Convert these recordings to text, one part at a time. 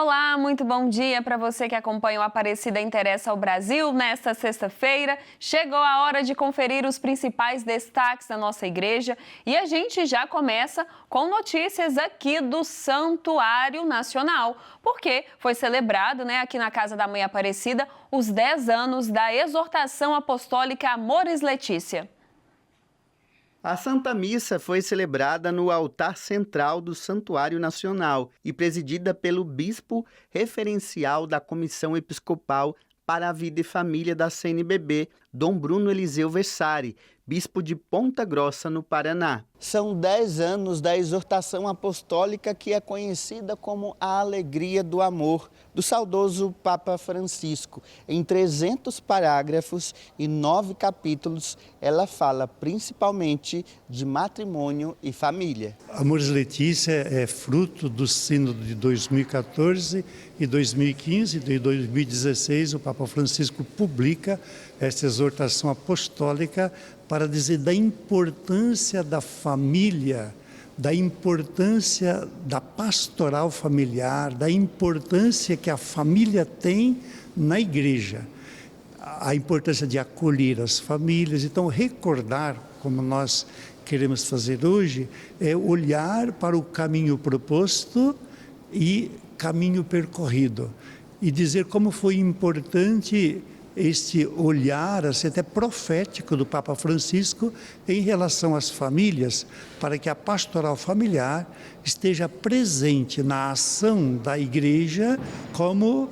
Olá, muito bom dia para você que acompanha o Aparecida Interessa ao Brasil. Nesta sexta-feira, chegou a hora de conferir os principais destaques da nossa igreja e a gente já começa com notícias aqui do Santuário Nacional, porque foi celebrado, aqui na Casa da Mãe Aparecida, os 10 anos da exortação apostólica Amoris Laetitia. A Santa Missa foi celebrada no altar central do Santuário Nacional e presidida pelo bispo referencial da Comissão Episcopal para a Vida e Família da CNBB, Dom Bruno Eliseu Vessari, bispo de Ponta Grossa, no Paraná. São 10 anos da exortação apostólica que é conhecida como a Alegria do Amor, do saudoso Papa Francisco. Em 300 parágrafos e 9 capítulos, ela fala principalmente de matrimônio e família. Amoris Laetitia é fruto do sínodo de 2014 e 2015. De 2016, o Papa Francisco publica esta exortação apostólica para dizer da importância da família, da importância da pastoral familiar, da importância que a família tem na igreja, a importância de acolher as famílias. Então, recordar, como nós queremos fazer hoje, é olhar para o caminho proposto e caminho percorrido, e dizer como foi importante este olhar, assim, até profético do Papa Francisco em relação às famílias, para que a pastoral familiar esteja presente na ação da igreja como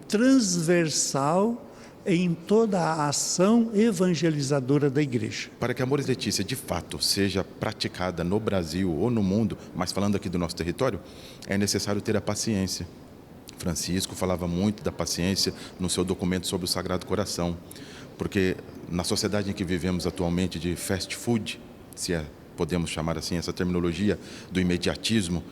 transversal em toda a ação evangelizadora da igreja. Para que a Amoris Laetitia de fato seja praticada no Brasil ou no mundo, mas falando aqui do nosso território, é necessário ter a paciência. Francisco falava muito da paciência no seu documento sobre o Sagrado Coração, porque na sociedade em que vivemos atualmente de fast food, podemos chamar assim essa terminologia do imediatismo,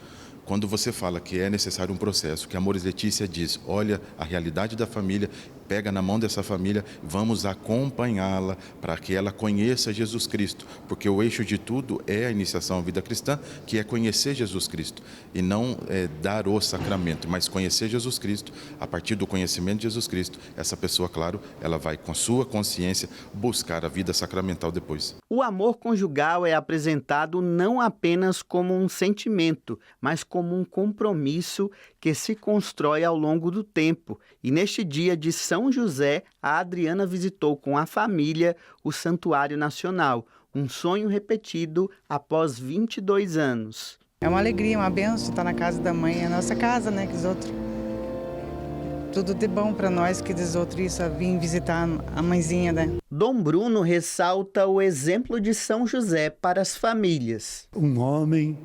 quando você fala que é necessário um processo, que a Amoris Laetitia diz, olha a realidade da família, pega na mão dessa família, vamos acompanhá-la para que ela conheça Jesus Cristo, porque o eixo de tudo é a iniciação à vida cristã, que é conhecer Jesus Cristo, e não dar o sacramento, mas conhecer Jesus Cristo. A partir do conhecimento de Jesus Cristo, essa pessoa, claro, ela vai com sua consciência buscar a vida sacramental depois. O amor conjugal é apresentado não apenas como um sentimento, mas como um compromisso que se constrói ao longo do tempo. E neste dia de São José, a Adriana visitou com a família o Santuário Nacional, um sonho repetido após 22 anos. É uma alegria, uma bênção estar na casa da mãe, é a nossa casa, que diz outro. Tudo de bom para nós, que diz outro, isso, vir visitar a mãezinha, Dom Bruno ressalta o exemplo de São José para as famílias. Um homem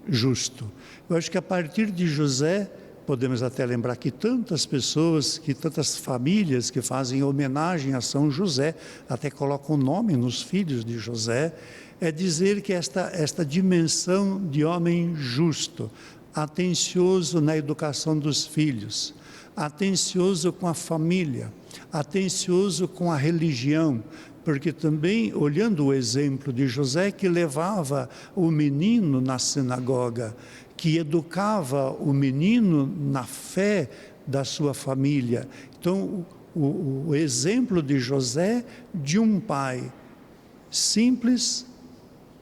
justo. Eu acho que a partir de José, podemos até lembrar que tantas pessoas, que tantas famílias que fazem homenagem a São José, até colocam o nome nos filhos de José, é dizer que esta dimensão de homem justo, atencioso na educação dos filhos, atencioso com a família, atencioso com a religião, porque também, olhando o exemplo de José, que levava o menino na sinagoga, que educava o menino na fé da sua família. Então, o exemplo de José, de um pai simples,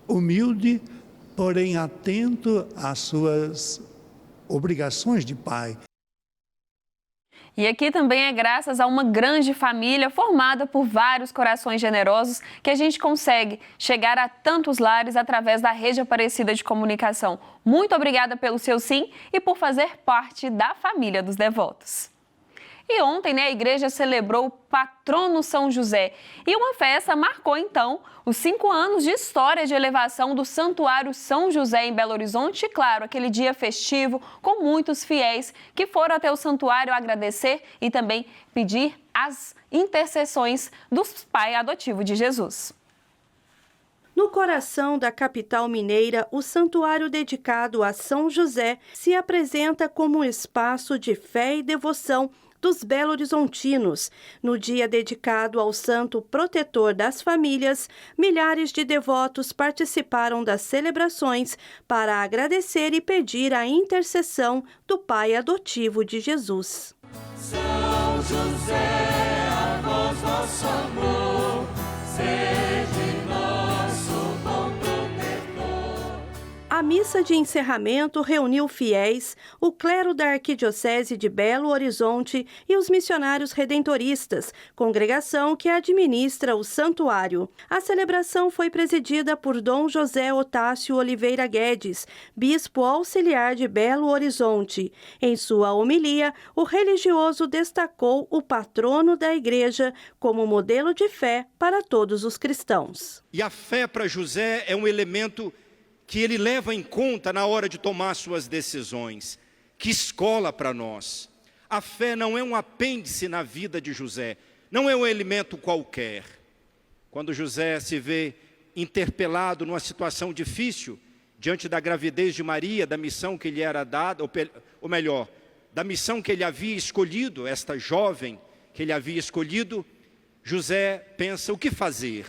humilde, porém atento às suas obrigações de pai. E aqui também é graças a uma grande família formada por vários corações generosos que a gente consegue chegar a tantos lares através da Rede Aparecida de Comunicação. Muito obrigada pelo seu sim e por fazer parte da família dos devotos. E ontem, a igreja celebrou o patrono São José. E uma festa marcou, então, os 5 anos de história de elevação do Santuário São José em Belo Horizonte. E, claro, aquele dia festivo com muitos fiéis que foram até o santuário agradecer e também pedir as intercessões do pai adotivo de Jesus. No coração da capital mineira, o santuário dedicado a São José se apresenta como um espaço de fé e devoção dos belo-horizontinos. No dia dedicado ao santo protetor das famílias, milhares de devotos participaram das celebrações para agradecer e pedir a intercessão do pai adotivo de Jesus. São José, a voz nosso amor, sede nosso bom protetor. A missa de encerramento reuniu fiéis, o clero da Arquidiocese de Belo Horizonte e os missionários redentoristas, congregação que administra o santuário. A celebração foi presidida por Dom José Otácio Oliveira Guedes, bispo auxiliar de Belo Horizonte. Em sua homilia, o religioso destacou o patrono da igreja como modelo de fé para todos os cristãos. E a fé para José é um elemento que ele leva em conta na hora de tomar suas decisões. Que escola para nós! A fé não é um apêndice na vida de José, não é um elemento qualquer. Quando José se vê interpelado numa situação difícil, diante da gravidez de Maria, da missão que lhe era dada, ou melhor, da missão que ele havia escolhido, esta jovem que ele havia escolhido, José pensa o que fazer.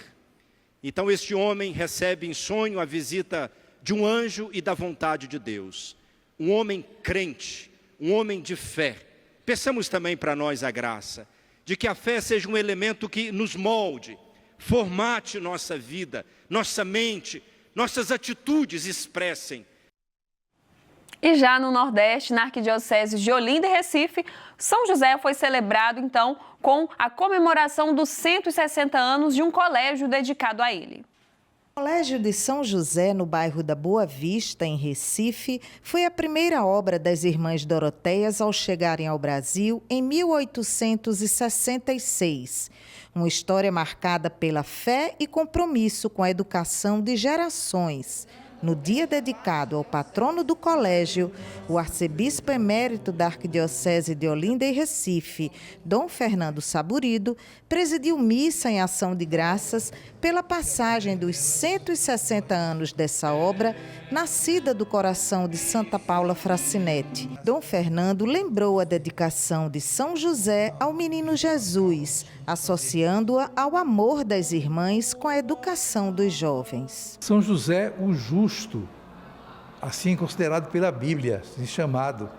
Então este homem recebe em sonho a visita de um anjo e da vontade de Deus. Um homem crente, um homem de fé. Peçamos também para nós a graça de que a fé seja um elemento que nos molde, formate nossa vida, nossa mente, nossas atitudes expressem. E já no Nordeste, na Arquidiocese de Olinda e Recife, São José foi celebrado, então, com a comemoração dos 160 anos de um colégio dedicado a ele. O Colégio de São José, no bairro da Boa Vista, em Recife, foi a primeira obra das Irmãs Doroteias ao chegarem ao Brasil em 1866. Uma história marcada pela fé e compromisso com a educação de gerações. No dia dedicado ao patrono do colégio, o arcebispo emérito da Arquidiocese de Olinda e Recife, Dom Fernando Saburido, presidiu missa em ação de graças pela passagem dos 160 anos dessa obra, nascida do coração de Santa Paula Fracinete. Dom Fernando lembrou a dedicação de São José ao menino Jesus, associando-a ao amor das irmãs com a educação dos jovens. São José, o justo, assim considerado pela Bíblia, assim chamado.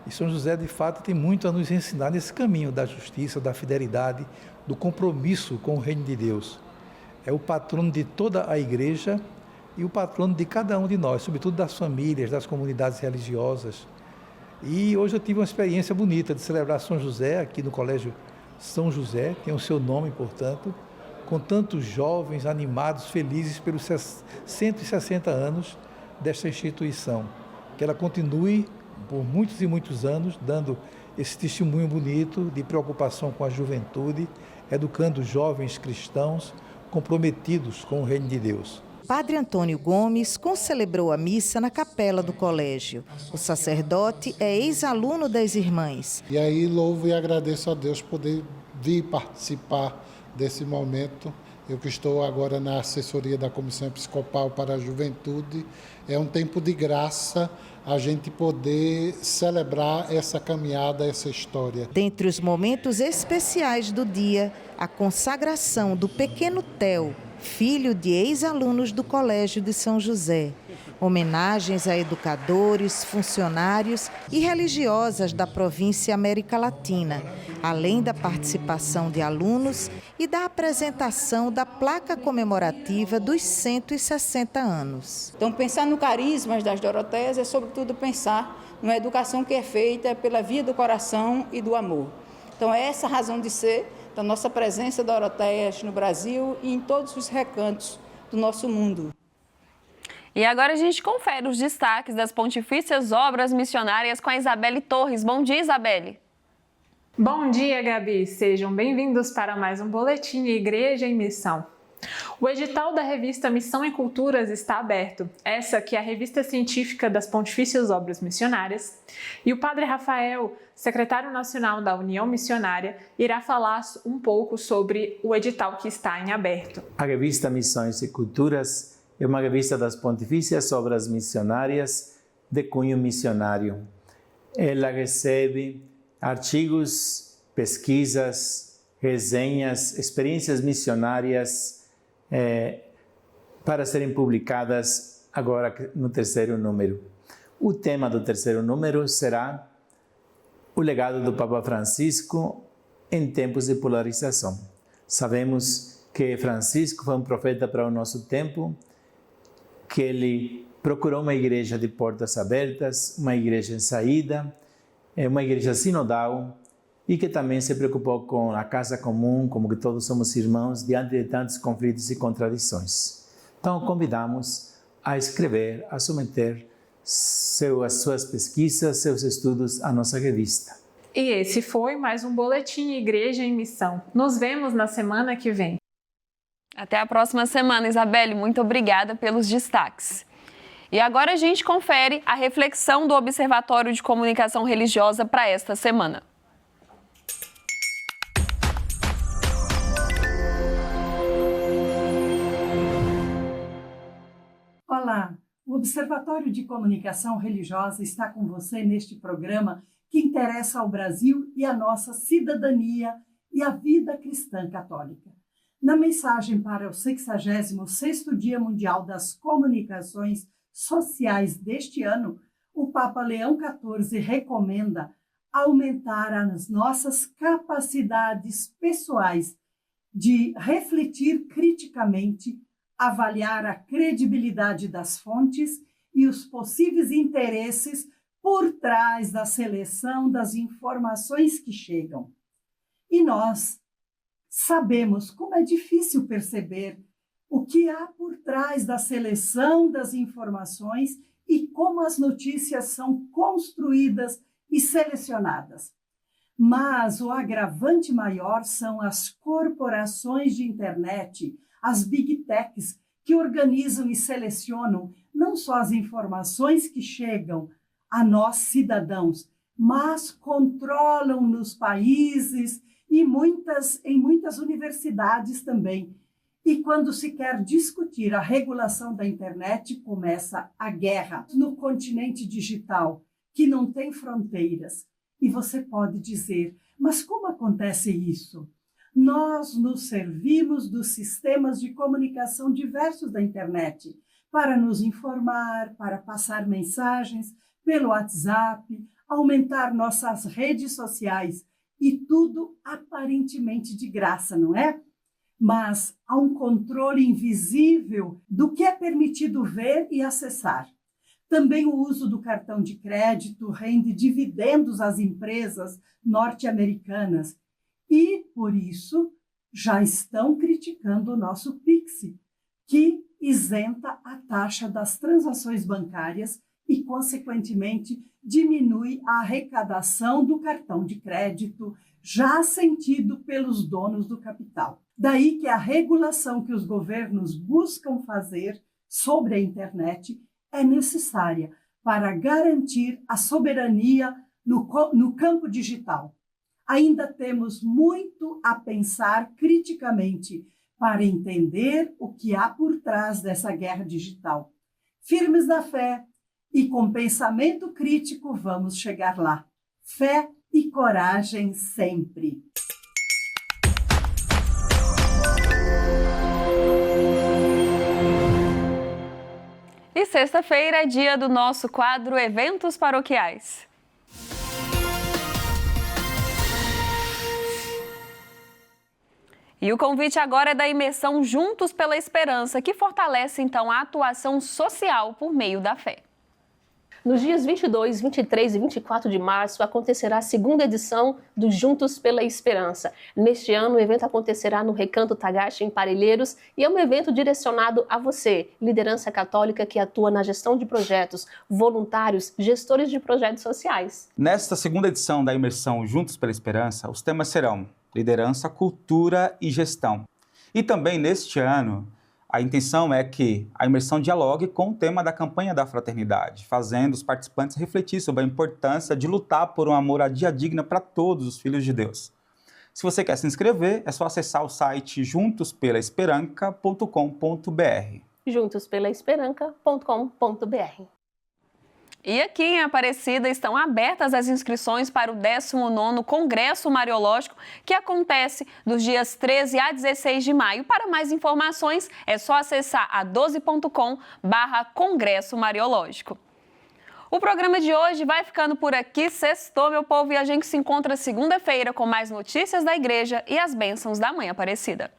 E São José, de fato, tem muito a nos ensinar nesse caminho da justiça, da fidelidade, do compromisso com o reino de Deus. É o patrono de toda a igreja e o patrono de cada um de nós, sobretudo das famílias, das comunidades religiosas. E hoje eu tive uma experiência bonita de celebrar São José aqui no Colégio São José, tem o seu nome, portanto, com tantos jovens animados, felizes pelos 160 anos desta instituição. Que ela continue por muitos e muitos anos, dando esse testemunho bonito de preocupação com a juventude, educando jovens cristãos comprometidos com o reino de Deus. Padre Antônio Gomes concelebrou a missa na capela do colégio. O sacerdote é ex-aluno das irmãs. E aí louvo e agradeço a Deus por poder vir participar desse momento. Eu que estou agora na assessoria da Comissão Episcopal para a Juventude, é um tempo de graça a gente poder celebrar essa caminhada, essa história. Dentre os momentos especiais do dia, a consagração do pequeno Theo, filho de ex-alunos do Colégio de São José. Homenagens a educadores, funcionários e religiosas da província América Latina, além da participação de alunos e da apresentação da placa comemorativa dos 160 anos. Então, pensar no carisma das Doroteias é, sobretudo, pensar numa educação que é feita pela via do coração e do amor. Então, é essa a razão de ser da nossa presença Doroteias no Brasil e em todos os recantos do nosso mundo. E agora a gente confere os destaques das Pontifícias Obras Missionárias com a Isabelle Torres. Bom dia, Isabelle. Bom dia, Gabi. Sejam bem-vindos para mais um Boletim Igreja em Missão. O edital da revista Missão e Culturas está aberto, essa que é a revista científica das Pontifícias Obras Missionárias, e o Padre Rafael, secretário nacional da União Missionária, irá falar um pouco sobre o edital que está em aberto. A revista Missões e Culturas é uma revista das Pontifícias Obras Missionárias de cunho missionário. Ela recebe artigos pesquisas, resenhas, experiências missionárias para serem publicadas agora no terceiro número. O tema do terceiro número será o legado do Papa Francisco em tempos de polarização. Sabemos que Francisco foi um profeta para o nosso tempo, que ele procurou uma igreja de portas abertas, uma igreja em saída, uma igreja sinodal, e que também se preocupou com a casa comum, como que todos somos irmãos, diante de tantos conflitos e contradições. Então, convidamos a escrever, a submeter as suas pesquisas, seus estudos à nossa revista. E esse foi mais um Boletim Igreja em Missão. Nos vemos na semana que vem. Até a próxima semana, Isabelle. Muito obrigada pelos destaques. E agora a gente confere a reflexão do Observatório de Comunicação Religiosa para esta semana. Olá, o Observatório de Comunicação Religiosa está com você neste programa que interessa ao Brasil e à nossa cidadania e à vida cristã católica. Na mensagem para o 66º Dia Mundial das Comunicações Sociais deste ano, o Papa Leão XIV recomenda aumentar as nossas capacidades pessoais de refletir criticamente, avaliar a credibilidade das fontes e os possíveis interesses por trás da seleção das informações que chegam. E nós sabemos como é difícil perceber o que há por trás da seleção das informações e como as notícias são construídas e selecionadas. Mas o agravante maior são as corporações de internet, as big techs, que organizam e selecionam não só as informações que chegam a nós cidadãos, mas controlam nos países e em muitas universidades também. E quando se quer discutir a regulação da internet, começa a guerra no continente digital, que não tem fronteiras. E você pode dizer, mas como acontece isso? Nós nos servimos dos sistemas de comunicação diversos da internet para nos informar, para passar mensagens pelo WhatsApp, aumentar nossas redes sociais e tudo aparentemente de graça, não é? Mas há um controle invisível do que é permitido ver e acessar. Também o uso do cartão de crédito rende dividendos às empresas norte-americanas e, por isso, já estão criticando o nosso Pix, que isenta a taxa das transações bancárias e, consequentemente, diminui a arrecadação do cartão de crédito, já sentido pelos donos do capital. Daí que a regulação que os governos buscam fazer sobre a internet é necessária para garantir a soberania no campo digital. Ainda temos muito a pensar criticamente para entender o que há por trás dessa guerra digital. Firmes na fé e com pensamento crítico vamos chegar lá. Fé e coragem sempre. E sexta-feira é dia do nosso quadro Eventos Paroquiais. E o convite agora é da imersão Juntos pela Esperança, que fortalece então a atuação social por meio da fé. Nos dias 22, 23 e 24 de março acontecerá a segunda edição do Juntos pela Esperança. Neste ano, o evento acontecerá no Recanto Tagache, em Parelheiros, e é um evento direcionado a você, liderança católica que atua na gestão de projetos, voluntários, gestores de projetos sociais. Nesta segunda edição da imersão Juntos pela Esperança, os temas serão liderança, cultura e gestão. E também neste ano, a intenção é que a imersão dialogue com o tema da campanha da fraternidade, fazendo os participantes refletir sobre a importância de lutar por uma moradia digna para todos os filhos de Deus. Se você quer se inscrever, é só acessar o site juntospelaesperanca.com.br. juntospelaesperanca.com.br. E aqui em Aparecida estão abertas as inscrições para o 19º Congresso Mariológico, que acontece dos dias 13 a 16 de maio. Para mais informações, é só acessar a12.com/Congresso Mariológico. O programa de hoje vai ficando por aqui. Sextou, meu povo, e a gente se encontra segunda-feira com mais notícias da igreja e as bênçãos da Mãe Aparecida.